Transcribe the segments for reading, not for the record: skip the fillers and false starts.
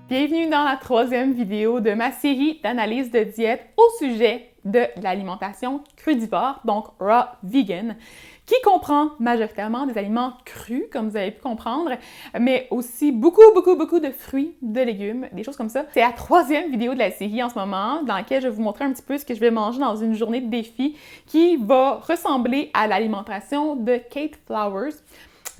Bienvenue dans la troisième vidéo de ma série d'analyse de diète au sujet de l'alimentation crudivore, donc raw vegan, qui comprend majoritairement des aliments crus, comme vous avez pu comprendre, mais aussi beaucoup de fruits, de légumes, des choses comme ça. C'est la troisième vidéo de la série en ce moment, dans laquelle je vais vous montrer un petit peu ce que je vais manger dans une journée de défi qui va ressembler à l'alimentation de Kate Flowers.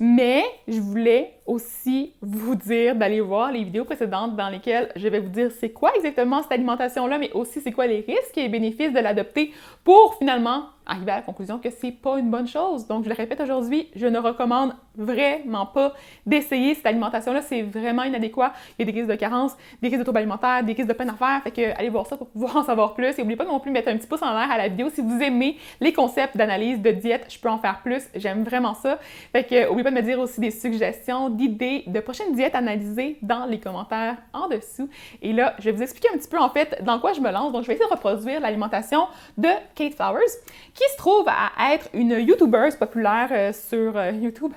Mais je voulais aussi vous dire d'aller voir les vidéos précédentes dans lesquelles je vais vous dire c'est quoi exactement cette alimentation-là, mais aussi c'est quoi les risques et les bénéfices de l'adopter pour finalement arriver à la conclusion que c'est pas une bonne chose. Donc, je le répète aujourd'hui, je ne recommande vraiment pas d'essayer cette alimentation-là. C'est vraiment inadéquat. Il y a des risques de carence, des risques de troubles alimentaires, des risques de plein d'affaires. Fait que allez voir ça pour pouvoir en savoir plus. Et n'oubliez pas non plus de mettre un petit pouce en l'air à la vidéo si vous aimez les concepts d'analyse de diète. Je peux en faire plus. J'aime vraiment ça. Fait que n'oubliez pas de me dire aussi des suggestions, d'idées, de prochaines diètes analysées dans les commentaires en dessous. Et là, je vais vous expliquer un petit peu en fait dans quoi je me lance. Donc, je vais essayer de reproduire l'alimentation de Kate Flowers, qui se trouve à être une YouTubeuse populaire sur YouTube.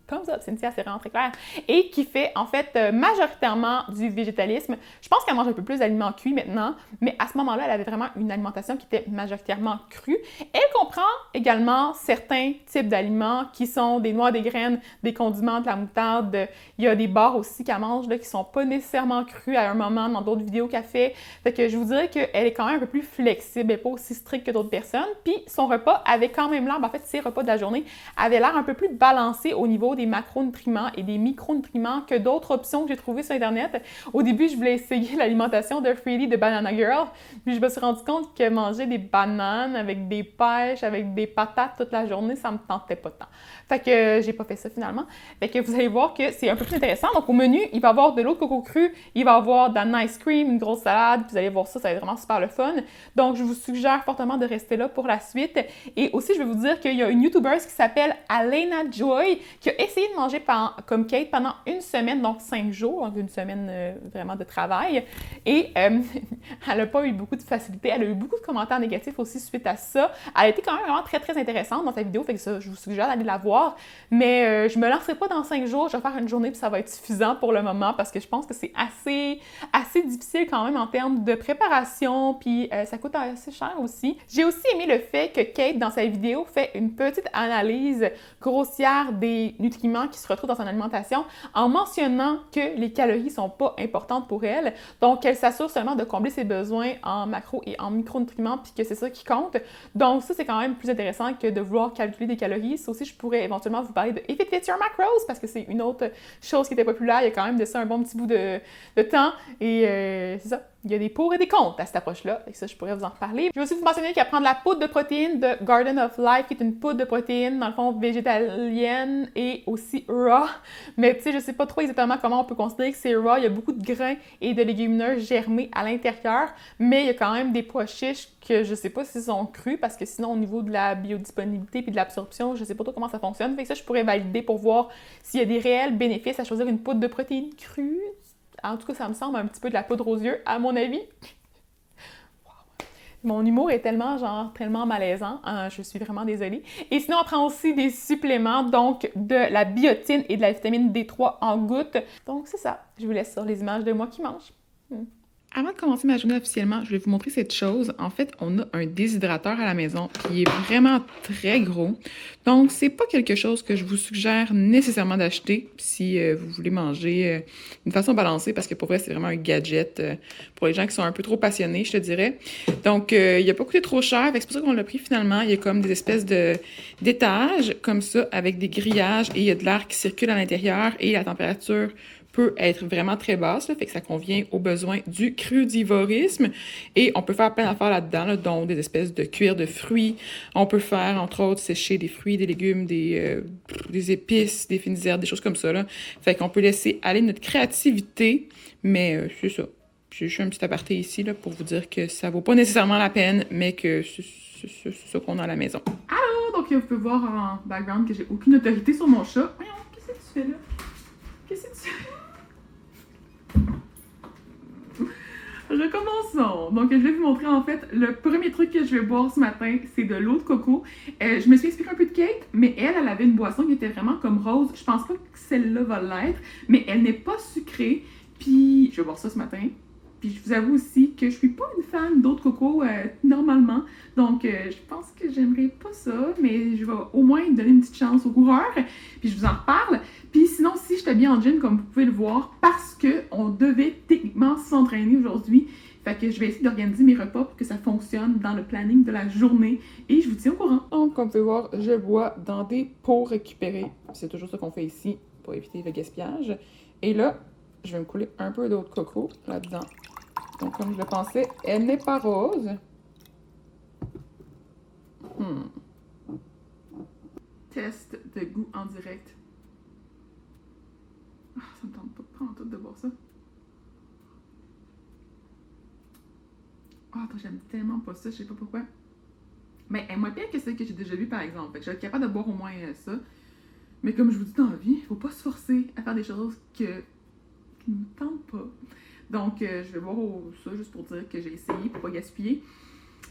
Thumbs up, Cynthia, c'est vraiment très clair. Et qui fait, en fait, majoritairement du végétalisme. Je pense qu'elle mange un peu plus d'aliments cuits maintenant, mais à ce moment-là, elle avait vraiment une alimentation qui était majoritairement crue. Elle comprend également certains types d'aliments qui sont des noix, des graines, des condiments, de la moutarde. Il y a des bars aussi qu'elle mange là, qui sont pas nécessairement crus à un moment dans d'autres vidéos qu'elle fait. Fait que je vous dirais qu'elle est quand même un peu plus flexible et pas aussi stricte que d'autres personnes. Puis son repas avait quand même l'air, en fait, ses repas de la journée avaient l'air un peu plus balancés au niveau des macronutriments et des micronutriments que d'autres options que j'ai trouvées sur Internet. Au début, je voulais essayer l'alimentation de Freely de Banana Girl, puis je me suis rendu compte que manger des bananes avec des pêches, avec des patates toute la journée, ça me tentait pas tant. Fait que j'ai pas fait ça finalement. Fait que vous allez voir que c'est un peu plus intéressant. Donc au menu, il va y avoir de l'eau de coco cru, il va y avoir de la ice cream, une grosse salade, puis vous allez voir ça, ça va être vraiment super le fun. Donc je vous suggère fortement de rester là pour la suite. Et aussi, je vais vous dire qu'il y a une YouTuber qui s'appelle Alena Joy qui a essayé de manger comme Kate pendant une semaine, donc 5 jours, donc une semaine vraiment de travail. Et elle n'a pas eu beaucoup de facilité. Elle a eu beaucoup de commentaires négatifs aussi suite à ça. Elle a été quand même vraiment très intéressante dans sa vidéo, fait que ça, je vous suggère d'aller la voir. Mais je me lancerai pas dans 5 jours. Je vais faire une journée puis ça va être suffisant pour le moment parce que je pense que c'est assez difficile quand même en termes de préparation puis ça coûte assez cher aussi. J'ai aussi aimé le fait que Kate, dans sa vidéo, fait une petite analyse grossière des nutriments qui se retrouvent dans son alimentation en mentionnant que les calories sont pas importantes pour elle. Donc, elle s'assure seulement de combler ses besoins en macro et en micronutriments puis que c'est ça qui compte. Donc, ça, c'est quand même plus intéressant que de vouloir calculer des calories. Ça aussi, je pourrais éventuellement vous parler de If It Fits Your Macros parce que c'est une autre chose qui était populaire. Il y a quand même de ça un bon petit bout de temps et c'est ça. Il y a des pour et des contre à cette approche-là, et ça, je pourrais vous en reparler. Je vais aussi vous mentionner qu'il y a prendre la poudre de protéines de Garden of Life, qui est une poudre de protéines, dans le fond, végétalienne et aussi raw. Mais tu sais, je sais pas trop exactement comment on peut considérer que c'est raw. Il y a beaucoup de grains et de légumineuses germés à l'intérieur, mais il y a quand même des pois chiches que je sais pas s'ils sont crus, parce que sinon, au niveau de la biodisponibilité et de l'absorption, je sais pas trop comment ça fonctionne. Fait que ça, je pourrais valider pour voir s'il y a des réels bénéfices à choisir une poudre de protéines crue. En tout cas, ça me semble un petit peu de la poudre aux yeux, à mon avis. Mon humour est tellement malaisant. Je suis vraiment désolée. Et sinon, on prend aussi des suppléments, donc de la biotine et de la vitamine D3 en gouttes. Donc, c'est ça. Je vous laisse sur les images de moi qui mange. Avant de commencer ma journée officiellement, je vais vous montrer cette chose. En fait, on a un déshydrateur à la maison qui est vraiment très gros. Donc, c'est pas quelque chose que je vous suggère nécessairement d'acheter si vous voulez manger d'une façon balancée, parce que pour vrai, c'est vraiment un gadget pour les gens qui sont un peu trop passionnés, je te dirais. Donc, il a pas coûté trop cher, c'est pour ça qu'on l'a pris finalement. Il y a comme des espèces d'étages comme ça, avec des grillages, et il y a de l'air qui circule à l'intérieur, et la température peut être vraiment très basse, là, fait que ça convient aux besoins du crudivorisme. Et on peut faire plein d'affaires là-dedans, là, dont des espèces de cuir de fruits. On peut faire, entre autres, sécher des fruits, des légumes, des épices, des fines herbes, des choses comme ça, là. Fait qu'on peut laisser aller notre créativité, mais c'est ça. J'ai juste un petit aparté ici là, pour vous dire que ça vaut pas nécessairement la peine, mais que c'est ça qu'on a à la maison. Allô! Donc, vous pouvez voir en background que j'ai aucune autorité sur mon chat. Voyons, qu'est-ce que tu fais là? Qu'est-ce que tu fais? Recommençons. Donc, je vais vous montrer en fait le premier truc que je vais boire ce matin, c'est de l'eau de coco. Je me suis inspirée un peu de Kate, mais elle avait une boisson qui était vraiment comme rose. Je pense pas que celle-là va l'être, mais elle n'est pas sucrée. Puis je vais boire ça ce matin. Puis je vous avoue aussi que je suis pas une fan d'eau de coco normalement. Donc je pense que j'aimerais pas ça, mais je vais au moins donner une petite chance au coureur. Puis je vous en reparle. Puis sinon, si je t'habille en jean, comme vous pouvez le voir, parce qu'on devait techniquement s'entraîner aujourd'hui. Fait que je vais essayer d'organiser mes repas pour que ça fonctionne dans le planning de la journée. Et je vous tiens au courant. Donc, comme vous pouvez voir, je bois dans des pots récupérés. C'est toujours ce qu'on fait ici pour éviter le gaspillage. Et là, je vais me couler un peu d'eau de coco là-dedans. Donc, comme je le pensais, elle n'est pas rose. Test de goût en direct. Ah, ça me tente pas de prendre tout de boire ça. Ah, attends, j'aime tellement pas ça, je sais pas pourquoi. Mais elle est moins pire que celle que j'ai déjà vue, par exemple. Fait que je vais être capable de boire au moins ça. Mais comme je vous dis dans la vie, faut pas se forcer à faire des choses qui ne me tentent pas. Donc, je vais boire ça juste pour dire que j'ai essayé pour pas gaspiller.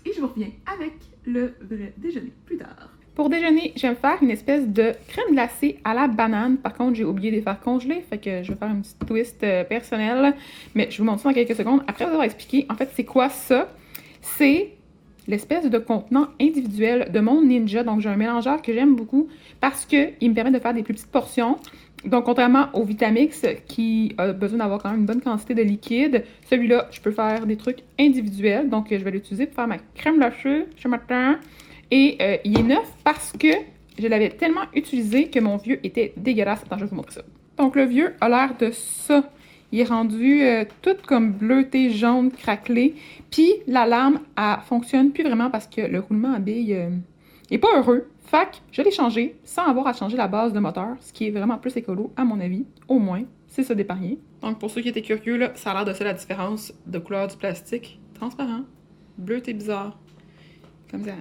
Et je vous reviens avec le vrai déjeuner plus tard. Pour déjeuner, je vais me faire une espèce de crème glacée à la banane. Par contre, j'ai oublié de les faire congeler, fait que je vais faire une petite twist personnelle. Mais je vous montre ça dans quelques secondes. Après vous avoir expliqué, en fait, c'est quoi ça? C'est l'espèce de contenant individuel de mon Ninja. Donc, j'ai un mélangeur que j'aime beaucoup parce qu'il me permet de faire des plus petites portions. Donc, contrairement au Vitamix qui a besoin d'avoir quand même une bonne quantité de liquide, celui-là, je peux faire des trucs individuels. Donc, je vais l'utiliser pour faire ma crème glacée ce matin. Et il est neuf parce que je l'avais tellement utilisé que mon vieux était dégueulasse. Attends, je vais vous montrer ça. Donc, le vieux a l'air de ça. Il est rendu tout comme bleuté, jaune, craquelé. Puis, la lame, elle fonctionne plus vraiment parce que le roulement à billes n'est pas heureux. Fait que je l'ai changé sans avoir à changer la base de moteur, ce qui est vraiment plus écolo, à mon avis. Au moins, c'est ça d'épargner. Donc, pour ceux qui étaient curieux, là, ça a l'air de ça la différence de couleur du plastique. Transparent, bleuté bizarre. Comme ça.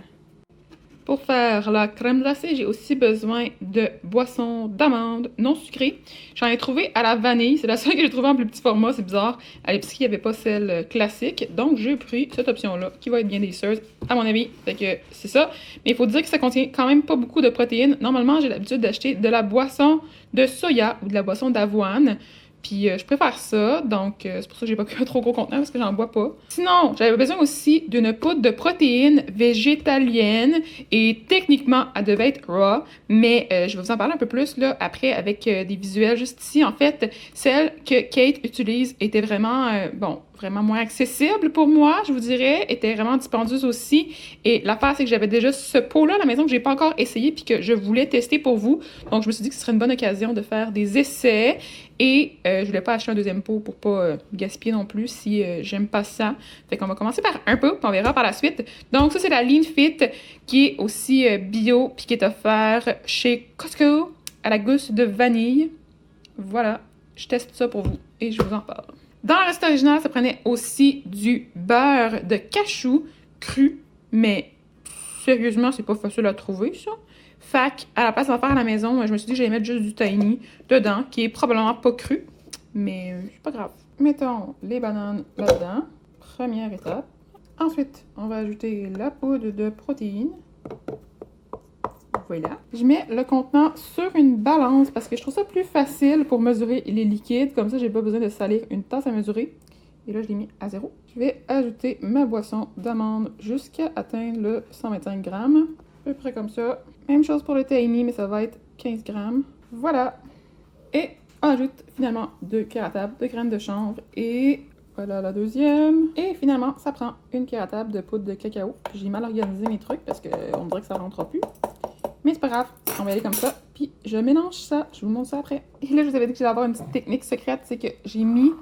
Pour faire la crème glacée, j'ai aussi besoin de boissons d'amandes non sucrées. J'en ai trouvé à la vanille. C'est la seule que j'ai trouvée en plus petit format, c'est bizarre. À l'épicerie, il n'y avait pas celle classique. Donc, j'ai pris cette option-là, qui va être bien délicieuse, à mon avis. Fait que c'est ça. Mais il faut dire que ça contient quand même pas beaucoup de protéines. Normalement, j'ai l'habitude d'acheter de la boisson de soya ou de la boisson d'avoine. Puis je préfère ça, donc c'est pour ça que j'ai pas pris un trop gros contenant parce que j'en bois pas. Sinon, j'avais besoin aussi d'une poudre de protéines végétalienne et techniquement, elle devait être raw, mais je vais vous en parler un peu plus là après avec des visuels juste ici. En fait, celle que Kate utilise était vraiment, vraiment moins accessible pour moi, je vous dirais, était vraiment dispendieuse aussi. Et l'affaire, c'est que j'avais déjà ce pot-là à la maison que j'ai pas encore essayé puis que je voulais tester pour vous. Donc, je me suis dit que ce serait une bonne occasion de faire des essais. Et je voulais pas acheter un deuxième pot pour pas gaspiller non plus si j'aime pas ça. Fait qu'on va commencer par un peu, puis on verra par la suite. Donc ça, c'est la Lean Fit qui est aussi bio, puis qui est offert chez Costco à la gousse de vanille. Voilà, je teste ça pour vous et je vous en parle. Dans la recette originale, ça prenait aussi du beurre de cachou cru, mais sérieusement, c'est pas facile à trouver ça. Fait à la place d'en faire à la maison, je me suis dit que j'allais mettre juste du tahini dedans, qui est probablement pas cru, mais c'est pas grave. Mettons les bananes là-dedans, première étape. Ensuite, on va ajouter la poudre de protéines. Voilà. Je mets le contenant sur une balance parce que je trouve ça plus facile pour mesurer les liquides. Comme ça, j'ai pas besoin de salir une tasse à mesurer. Et là, je l'ai mis à 0. Je vais ajouter ma boisson d'amande jusqu'à atteindre le 125 grammes. À peu près comme ça. Même chose pour le tahini, mais ça va être 15 grammes. Voilà. Et on ajoute finalement 2 cuillères à table de graines de chanvre. Et voilà la deuxième. Et finalement, ça prend une cuillère à table de poudre de cacao. J'ai mal organisé mes trucs parce qu'on dirait que ça ne rentrera plus. Mais c'est pas grave, on va y aller comme ça. Puis je mélange ça, je vous montre ça après. Et là, je vous avais dit que j'allais avoir une petite technique secrète, c'est que j'ai mis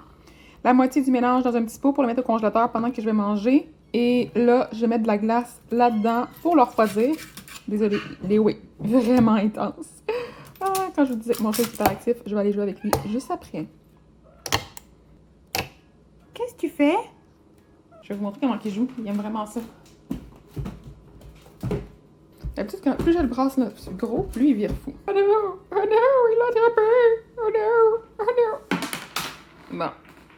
la moitié du mélange dans un petit pot pour le mettre au congélateur pendant que je vais manger. Et là, je vais mettre de la glace là-dedans pour le refroidir. Désolée, les oui, vraiment intense. Ah, quand je vous disais que mon chat est hyper actif, je vais aller jouer avec lui juste après. Qu'est-ce que tu fais? Je vais vous montrer comment il joue, il aime vraiment ça. D'habitude, plus je le brasse là, gros, plus il vire fou. Oh non! Oh non! Il l'a attrapé! Oh non! Oh non! Bon.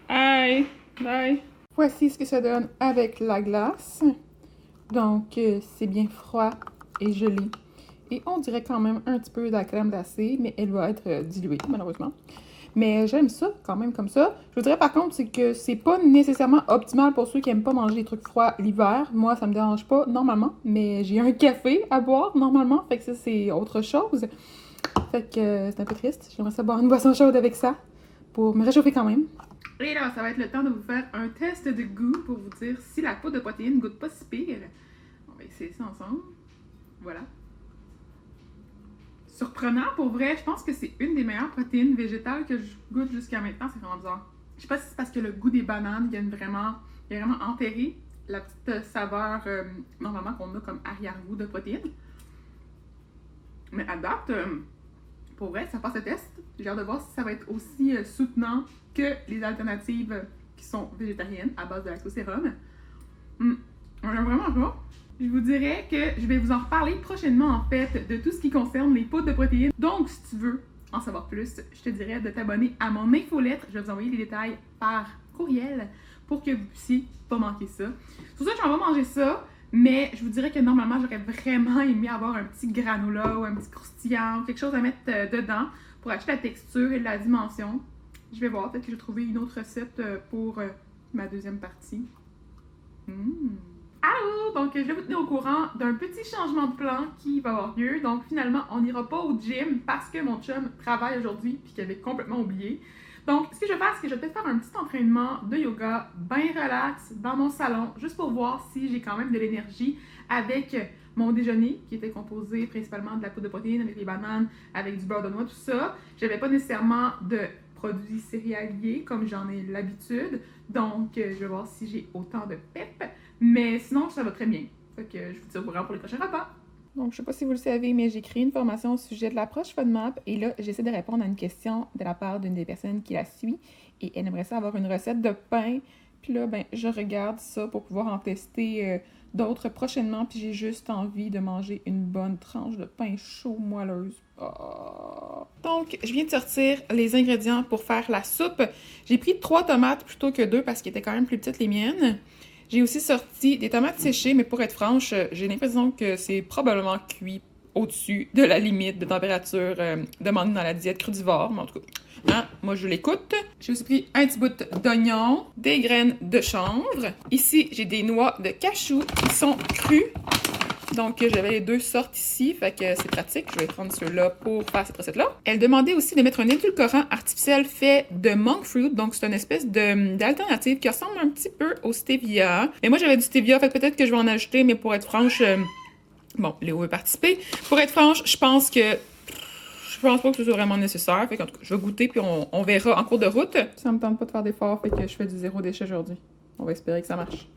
Aïe! Bye! Voici ce que ça donne avec la glace. Donc, c'est bien froid et gelé. Et on dirait quand même un petit peu de la crème glacée, mais elle va être diluée, malheureusement. Mais j'aime ça quand même comme ça. Je vous dirais par contre, c'est que c'est pas nécessairement optimal pour ceux qui aiment pas manger des trucs froids l'hiver. Moi, ça me dérange pas normalement, mais j'ai un café à boire normalement, fait que ça c'est autre chose. Fait que c'est un peu triste. J'aimerais ça boire une boisson chaude avec ça pour me réchauffer quand même. Et là, ça va être le temps de vous faire un test de goût pour vous dire si la poudre de protéines goûte pas si pire. On va essayer ça ensemble. Voilà. Surprenant, pour vrai, je pense que c'est une des meilleures protéines végétales que je goûte jusqu'à maintenant. C'est vraiment bizarre. Je sais pas si c'est parce que le goût des bananes, il y a vraiment enterré la petite saveur normalement qu'on a comme arrière-goût de protéines. Mais à date, pour vrai, ça passe le test. J'ai hâte de voir si ça va être aussi soutenant que les alternatives qui sont végétariennes à base de lactosérum. J'aime vraiment ça. Je vous dirais que je vais vous en reparler prochainement, en fait, de tout ce qui concerne les poudres de protéines. Donc, si tu veux en savoir plus, je te dirais de t'abonner à mon infolettre. Je vais vous envoyer les détails par courriel pour que vous puissiez pas manquer ça. C'est pour ça que je m'en vais manger ça, mais je vous dirais que normalement, j'aurais vraiment aimé avoir un petit granola ou un petit croustillant ou quelque chose à mettre dedans pour acheter la texture et la dimension. Je vais voir, peut-être que je vais trouver une autre recette pour ma deuxième partie. Allô! Donc, je vais vous tenir au courant d'un petit changement de plan qui va avoir lieu. Donc, finalement, on n'ira pas au gym parce que mon chum travaille aujourd'hui puis qu'il avait complètement oublié. Donc, ce que je vais faire, c'est que je vais peut-être faire un petit entraînement de yoga bien relax dans mon salon, juste pour voir si j'ai quand même de l'énergie avec mon déjeuner, qui était composé principalement de la poudre de protéines, avec les bananes, avec du beurre de noix, tout ça. Je n'avais pas nécessairement de produits céréaliers comme j'en ai l'habitude. Donc, je vais voir si j'ai autant de pep. Mais sinon, ça va très bien. Fait que je vous tiens au courant pour les prochains repas. Donc, je sais pas si vous le savez, mais j'ai créé une formation au sujet de l'approche FODMAP. Et là, j'essaie de répondre à une question de la part d'une des personnes qui la suit. Et elle aimerait ça avoir une recette de pain. Puis là, ben, je regarde ça pour pouvoir en tester d'autres prochainement. Puis j'ai juste envie de manger une bonne tranche de pain chaud moelleuse. Oh. Donc, je viens de sortir les ingrédients pour faire la soupe. J'ai pris 3 tomates plutôt que 2 parce qu'elles étaient quand même plus petites les miennes. J'ai aussi sorti des tomates séchées, mais pour être franche, j'ai l'impression que c'est probablement cuit au-dessus de la limite de température demandée dans la diète crudivore. Mais en tout cas, hein, moi je l'écoute. J'ai aussi pris un petit bout d'oignon, des graines de chanvre. Ici, j'ai des noix de cachou qui sont crues. Donc, j'avais les 2 sortes ici, fait que c'est pratique. Je vais prendre ceux-là pour faire cette recette-là. Elle demandait aussi de mettre un édulcorant artificiel fait de monk fruit. Donc, c'est une espèce d'alternative qui ressemble un petit peu au stevia. Mais moi, j'avais du stevia, fait peut-être que je vais en ajouter, mais pour être franche... Bon, Léo veut participer. Pour être franche, je pense pas que ce soit vraiment nécessaire. Fait qu'en tout cas, je vais goûter, puis on verra en cours de route. Ça me tente pas de faire d'efforts, fait que je fais du 0 déchet aujourd'hui. On va espérer que ça marche.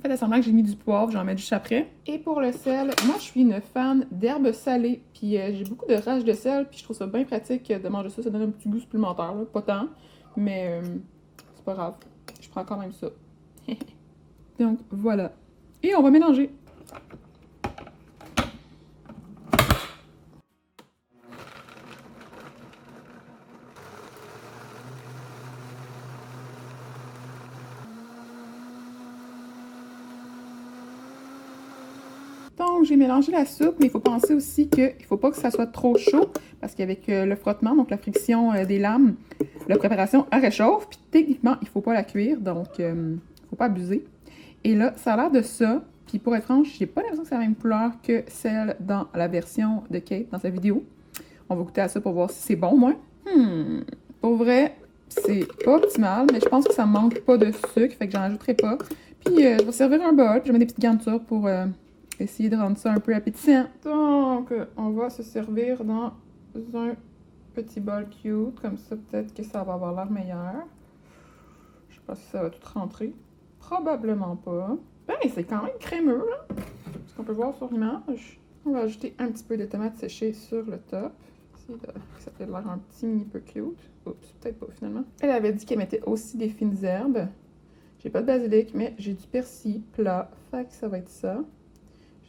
Faites semblant que j'ai mis du poivre, j'en mets juste après. Et pour le sel, moi je suis une fan d'herbes salées, puis j'ai beaucoup de rage de sel, puis je trouve ça bien pratique de manger ça, ça donne un petit goût supplémentaire, là. Pas tant, mais c'est pas grave, je prends quand même ça. Donc voilà. Et on va mélanger. Donc, j'ai mélangé la soupe, mais il faut penser aussi qu'il ne faut pas que ça soit trop chaud, parce qu'avec le frottement, donc la friction des lames, la préparation elle réchauffe, puis techniquement, il ne faut pas la cuire, donc il ne faut pas abuser. Et là, ça a l'air de ça, puis pour être franche, j'ai pas l'impression que c'est la même couleur que celle dans la version de Kate, dans sa vidéo. On va goûter à ça pour voir si c'est bon, moi. Pour vrai, c'est pas optimal, mais je pense que ça manque pas de sucre, fait que j'en ajouterai pas. Puis, je vais servir un bol, puis je vais mettre des petites garnitures pour... essayer de rendre ça un peu appétissant. Donc, on va se servir dans un petit bol cute. Comme ça, peut-être que ça va avoir l'air meilleur. Je sais pas si ça va tout rentrer. Probablement pas. Ben, c'est quand même crémeux, là. Ce qu'on peut voir sur l'image. On va ajouter un petit peu de tomates séchées sur le top. Essayer que ça fait l'air un petit mini peu cute. Oups, peut-être pas finalement. Elle avait dit qu'elle mettait aussi des fines herbes. J'ai pas de basilic, mais j'ai du persil plat. Fait que ça va être ça.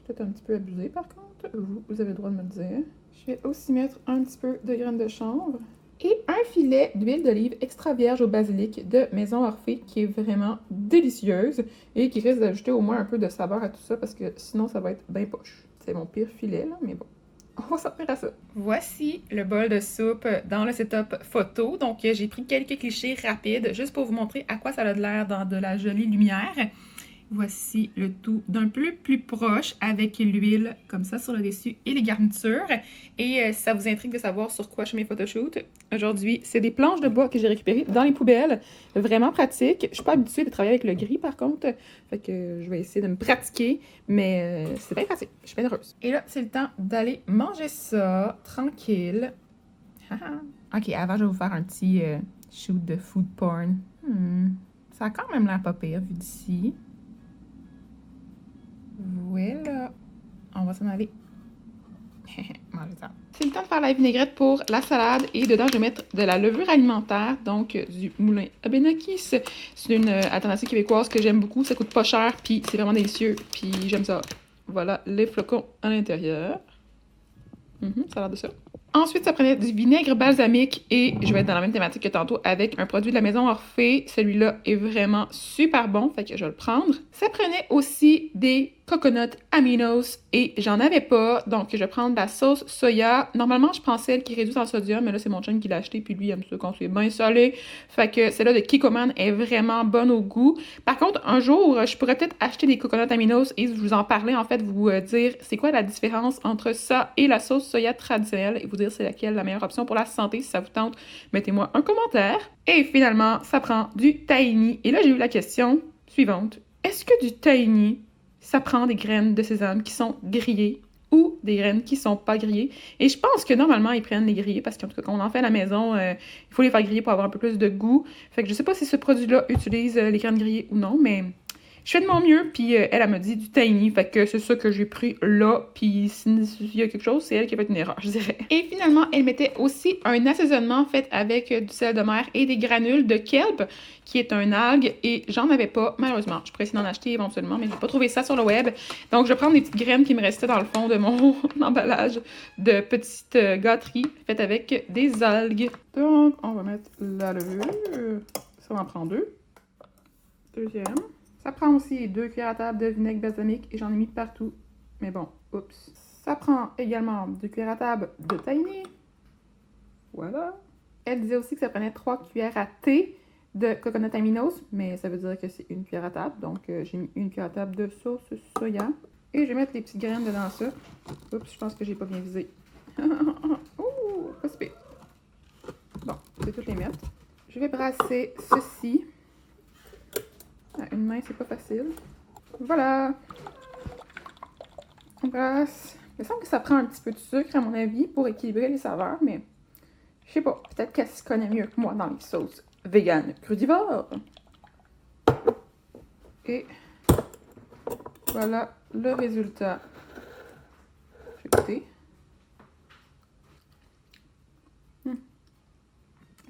Peut-être un petit peu abusé par contre. Vous avez le droit de me le dire. Je vais aussi mettre un petit peu de graines de chanvre. Et un filet d'huile d'olive extra vierge au basilic de Maison Orphée qui est vraiment délicieuse et qui risque d'ajouter au moins un peu de saveur à tout ça parce que sinon ça va être bien poche. C'est mon pire filet là, mais bon. On va s'en tenir à ça. Voici le bol de soupe dans le setup photo. Donc, j'ai pris quelques clichés rapides juste pour vous montrer à quoi ça a l'air dans de la jolie lumière. Voici le tout d'un peu plus proche avec l'huile comme ça sur le dessus et les garnitures. Et si ça vous intrigue de savoir sur quoi je fais mes photoshoots, aujourd'hui, c'est des planches de bois que j'ai récupérées dans les poubelles. Vraiment pratique. Je suis pas habituée de travailler avec le gris par contre. Fait que je vais essayer de me pratiquer. Mais c'est bien pratique. Je suis bien heureuse. Et là, c'est le temps d'aller manger ça tranquille. Ok, avant, je vais vous faire un petit shoot de food porn. Ça a quand même l'air pas pire vu d'ici. Voilà. On va s'en aller. Manger ça. C'est le temps de faire la vinaigrette pour la salade et dedans, je vais mettre de la levure alimentaire, donc du moulin à Benakis. C'est une alternative québécoise que j'aime beaucoup. Ça coûte pas cher, puis c'est vraiment délicieux, puis j'aime ça. Voilà les flocons à l'intérieur. Ça a l'air de ça. Ensuite, ça prenait du vinaigre balsamique et je vais être dans la même thématique que tantôt avec un produit de la Maison Orphée. Celui-là est vraiment super bon, fait que je vais le prendre. Ça prenait aussi des coconut aminos et j'en avais pas, donc je vais prendre de la sauce soya. Normalement, je prends celle qui est réduite en sodium, mais là, c'est mon chum qui l'a acheté, puis lui, il aime ça quand c'est bien salé. Fait que celle-là de Kikkoman est vraiment bonne au goût. Par contre, un jour, je pourrais peut-être acheter des coconut aminos et vous en parler, en fait, vous dire c'est quoi la différence entre ça et la sauce soya traditionnelle et vous dire c'est laquelle la meilleure option pour la santé. Si ça vous tente, mettez-moi un commentaire. Et finalement, ça prend du tahini. Et là, j'ai eu la question suivante. Est-ce que du tahini, ça prend des graines de sésame qui sont grillées ou des graines qui sont pas grillées? Et je pense que normalement, ils prennent les grillées parce qu'en tout cas, quand on en fait à la maison, il faut les faire griller pour avoir un peu plus de goût. Fait que je sais pas si ce produit-là utilise les graines grillées ou non, mais je fais de mon mieux, puis elle m'a dit du tahini, fait que c'est ça que j'ai pris là, puis s'il y a quelque chose, c'est elle qui a fait une erreur, je dirais. Et finalement, elle mettait aussi un assaisonnement fait avec du sel de mer et des granules de kelp, qui est un algue, et j'en avais pas, malheureusement. Je pourrais essayer d'en acheter éventuellement, mais j'ai pas trouvé ça sur le web. Donc, je vais prendre des petites graines qui me restaient dans le fond de mon emballage de petites gâteries faites avec des algues. Donc, on va mettre la levure. Ça en prend deux. Deuxième. Ça prend aussi 2 cuillères à table de vinaigre balsamique et j'en ai mis partout. Mais bon, oups. Ça prend également 2 cuillères à table de tahini. Voilà. Elle disait aussi que ça prenait 3 cuillères à thé de coconut aminos, mais ça veut dire que c'est 1 cuillère à table. Donc, j'ai mis 1 cuillère à table de sauce soya. Et je vais mettre les petites graines dedans ça. Oups, je pense que j'ai pas bien visé. Ouh, pas si pire. Bon, je vais toutes les mettre. Je vais brasser ceci. À une main, c'est pas facile. Voilà. On brasse. Il me semble que ça prend un petit peu de sucre, à mon avis, pour équilibrer les saveurs, mais je sais pas. Peut-être qu'elle se connaît mieux que moi dans les sauces véganes crudivores. Et voilà le résultat. Je vais goûter.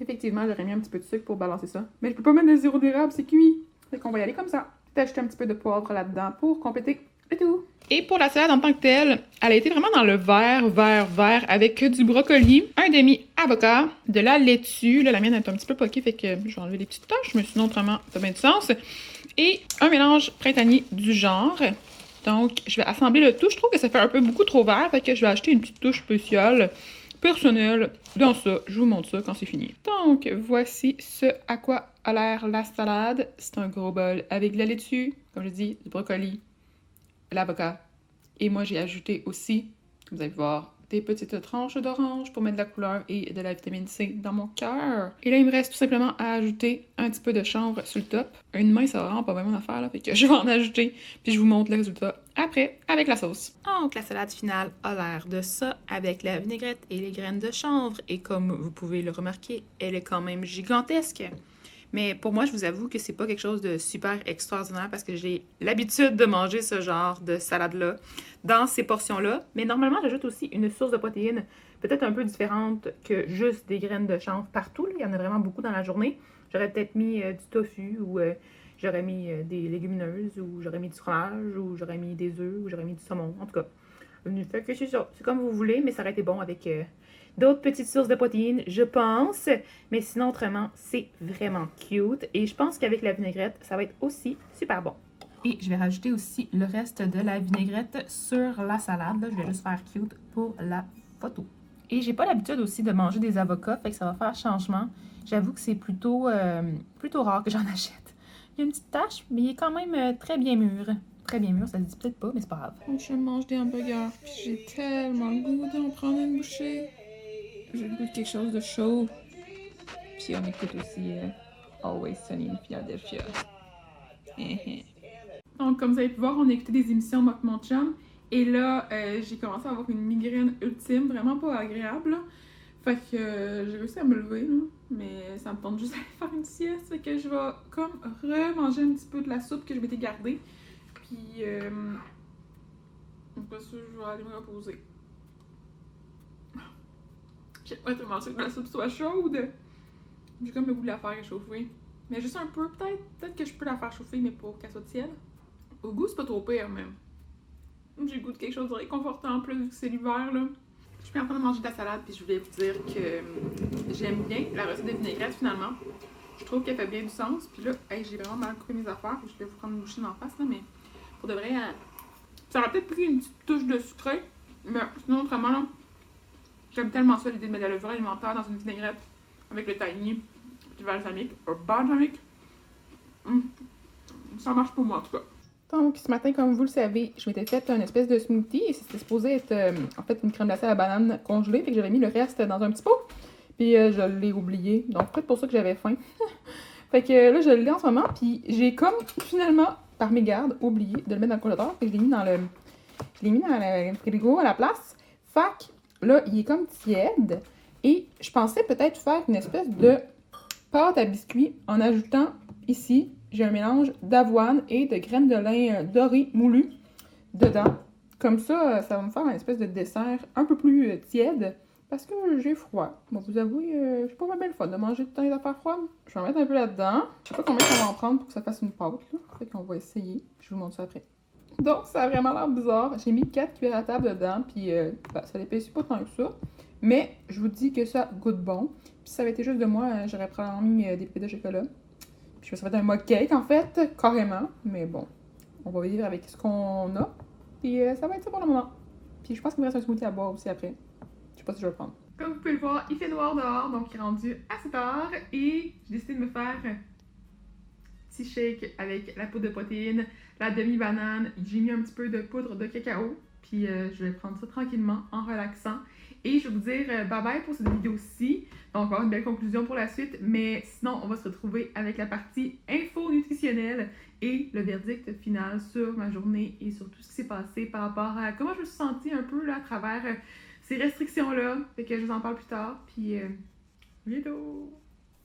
Effectivement, j'aurais mis un petit peu de sucre pour balancer ça. Mais je peux pas mettre de sirop d'érable, c'est cuit. Fait qu'on va y aller comme ça. Peut-être ajouter un petit peu de poivre là-dedans pour compléter le tout. Et pour la salade en tant que telle, elle a été vraiment dans le vert avec du brocoli, un demi-avocat, de la laitue. Là, la mienne est un petit peu poquée, fait que je vais enlever les petites taches, mais sinon, autrement, ça a bien du sens. Et un mélange printanier du genre. Donc, je vais assembler le tout. Je trouve que ça fait un peu beaucoup trop vert, fait que je vais acheter une petite touche spéciale personnelle dans ça. Je vous montre ça quand c'est fini. Donc, voici ce à quoi a l'air la salade. C'est un gros bol avec de la laitue, comme je dis, du brocoli, l'avocat. Et moi, j'ai ajouté aussi, vous allez voir, des petites tranches d'orange pour mettre de la couleur et de la vitamine C dans mon cœur. Et là, il me reste tout simplement à ajouter un petit peu de chanvre sur le top. Une main, ça va vraiment pas vraiment mon affaire, là, fait que je vais en ajouter, puis je vous montre le résultat après avec la sauce. Donc, la salade finale a l'air de ça, avec la vinaigrette et les graines de chanvre. Et comme vous pouvez le remarquer, elle est quand même gigantesque. Mais pour moi, je vous avoue que c'est pas quelque chose de super extraordinaire parce que j'ai l'habitude de manger ce genre de salade-là dans ces portions-là. Mais normalement, j'ajoute aussi une source de protéines peut-être un peu différente que juste des graines de chanvre partout. Là. Il y en a vraiment beaucoup dans la journée. J'aurais peut-être mis du tofu ou j'aurais mis des légumineuses ou j'aurais mis du fromage ou j'aurais mis des œufs ou j'aurais mis du saumon. En tout cas, Fait que c'est ça. C'est comme vous voulez, mais ça aurait été bon avec d'autres petites sources de protéines, je pense. Mais sinon, autrement, c'est vraiment cute. Et je pense qu'avec la vinaigrette, ça va être aussi super bon. Et je vais rajouter aussi le reste de la vinaigrette sur la salade. Là, je vais juste faire cute pour la photo. Et j'ai pas l'habitude aussi de manger des avocats, fait que ça va faire changement. J'avoue que c'est plutôt rare que j'en achète. Il y a une petite tache, mais il est quand même très bien mûr. Très bien mûr, ça se dit peut-être pas, mais c'est pas grave. Donc, je mange des hamburgers, puis j'ai tellement le goût d'en prendre une bouchée. J'ai le goût de quelque chose de chaud. Puis on écoute aussi Always Sunny in Philadelphia. Donc, comme vous avez pu voir, on a écouté des émissions Mock Mon Chum. Et là, j'ai commencé à avoir une migraine ultime, vraiment pas agréable. Là. Fait que j'ai réussi à me lever, là, mais ça me tente juste d'aller faire une sieste. Fait que je vais comme remanger un petit peu de la soupe que je m'étais gardée. Puis, après ça, je vais aller me reposer. J'aimerais tellement ça que la soupe soit chaude. J'ai comme le goût de la faire réchauffer. Mais juste un peu, peut-être que je peux la faire chauffer, mais pour qu'elle soit tiède. Au goût, c'est pas trop pire, même. J'ai le goût de quelque chose de réconfortant en plus, vu que c'est l'hiver, là. Je suis en train de manger de la salade, puis je voulais vous dire que j'aime bien la recette de vinaigrette, finalement. Je trouve qu'elle fait bien du sens. Puis là, hey, j'ai vraiment mal coupé mes affaires, puis je vais vous prendre une bouchée d'en face, là, mais pour de vrai, ça aurait peut-être pris une petite touche de sucré, mais sinon, autrement, là, j'aime tellement ça, l'idée de mettre de la levure alimentaire dans une vinaigrette avec le tahini, du balsamique, balsamique. Ça marche pour moi, en tout cas. Donc, ce matin, comme vous le savez, je m'étais fait une espèce de smoothie et c'était supposé être en fait une crème glacée à la banane congelée. Fait que j'avais mis le reste dans un petit pot. Puis je l'ai oublié. Donc, peut-être pour ça que j'avais faim. Fait que là, je l'ai en ce moment. Puis j'ai comme finalement, par mégarde, oublié de le mettre dans le congélateur. Fait que je l'ai mis dans le frigo à la place. Fait que là, il est comme tiède. Et je pensais peut-être faire une espèce de pâte à biscuit en ajoutant ici. J'ai un mélange d'avoine et de graines de lin dorées moulues dedans. Comme ça, ça va me faire une espèce de dessert un peu plus tiède parce que j'ai froid. Bon, vous avouez, j'ai pas vraiment le fun de manger tout le temps des affaires froides. Je vais en mettre un peu là-dedans. Je sais pas combien ça va en prendre pour que ça fasse une pâte. Là. Fait qu'on va essayer. Je vous montre ça après. Donc, ça a vraiment l'air bizarre. J'ai mis 4 cuillères à table dedans, puis ça l'épaissit pas tant que ça. Mais je vous dis que ça goûte bon. Puis si ça avait été juste de moi, j'aurais probablement mis des pépites de chocolat. Puis ça va être un mug cake, en fait, carrément. Mais bon, on va vivre avec ce qu'on a. Puis ça va être ça pour le moment. Puis je pense qu'il me reste un smoothie à boire aussi après. Je sais pas si je vais le prendre. Comme vous pouvez le voir, il fait noir dehors, donc il est rendu assez tard. Et j'ai décidé de me faire un petit shake avec la poudre de protéines, la demi-banane. J'ai mis un petit peu de poudre de cacao. Puis je vais prendre ça tranquillement, en relaxant. Et je vais vous dire bye bye pour cette vidéo-ci. Donc, on va avoir une belle conclusion pour la suite. Mais sinon, on va se retrouver avec la partie info nutritionnelle et le verdict final sur ma journée et sur tout ce qui s'est passé par rapport à comment je me suis sentie un peu là, à travers ces restrictions-là. Fait que je vous en parle plus tard. Puis, bientôt!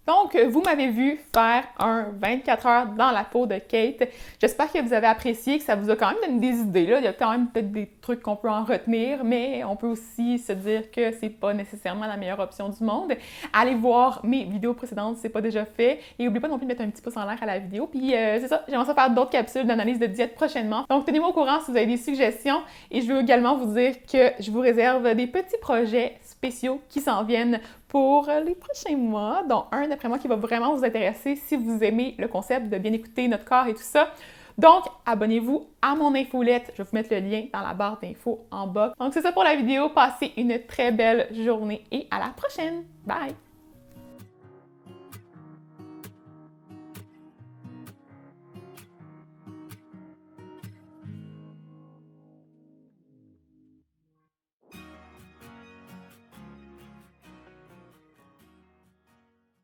Donc, vous m'avez vu faire un 24 heures dans la peau de Kate. J'espère que vous avez apprécié, que ça vous a quand même donné des idées. Là. Il y a quand même peut-être des trucs qu'on peut en retenir, mais on peut aussi se dire que c'est pas nécessairement la meilleure option du monde. Allez voir mes vidéos précédentes si c'est pas déjà fait. Et n'oubliez pas non plus de mettre un petit pouce en l'air à la vidéo. Puis c'est ça, j'aimerais ça faire d'autres capsules d'analyse de diète prochainement. Donc, tenez-moi au courant si vous avez des suggestions. Et je veux également vous dire que je vous réserve des petits projets spéciaux qui s'en viennent pour les prochains mois, dont un d'après moi qui va vraiment vous intéresser si vous aimez le concept de bien écouter notre corps et tout ça. Donc, abonnez-vous à mon infolette. Je vais vous mettre le lien dans la barre d'infos en bas. Donc, c'est ça pour la vidéo. Passez une très belle journée et à la prochaine. Bye!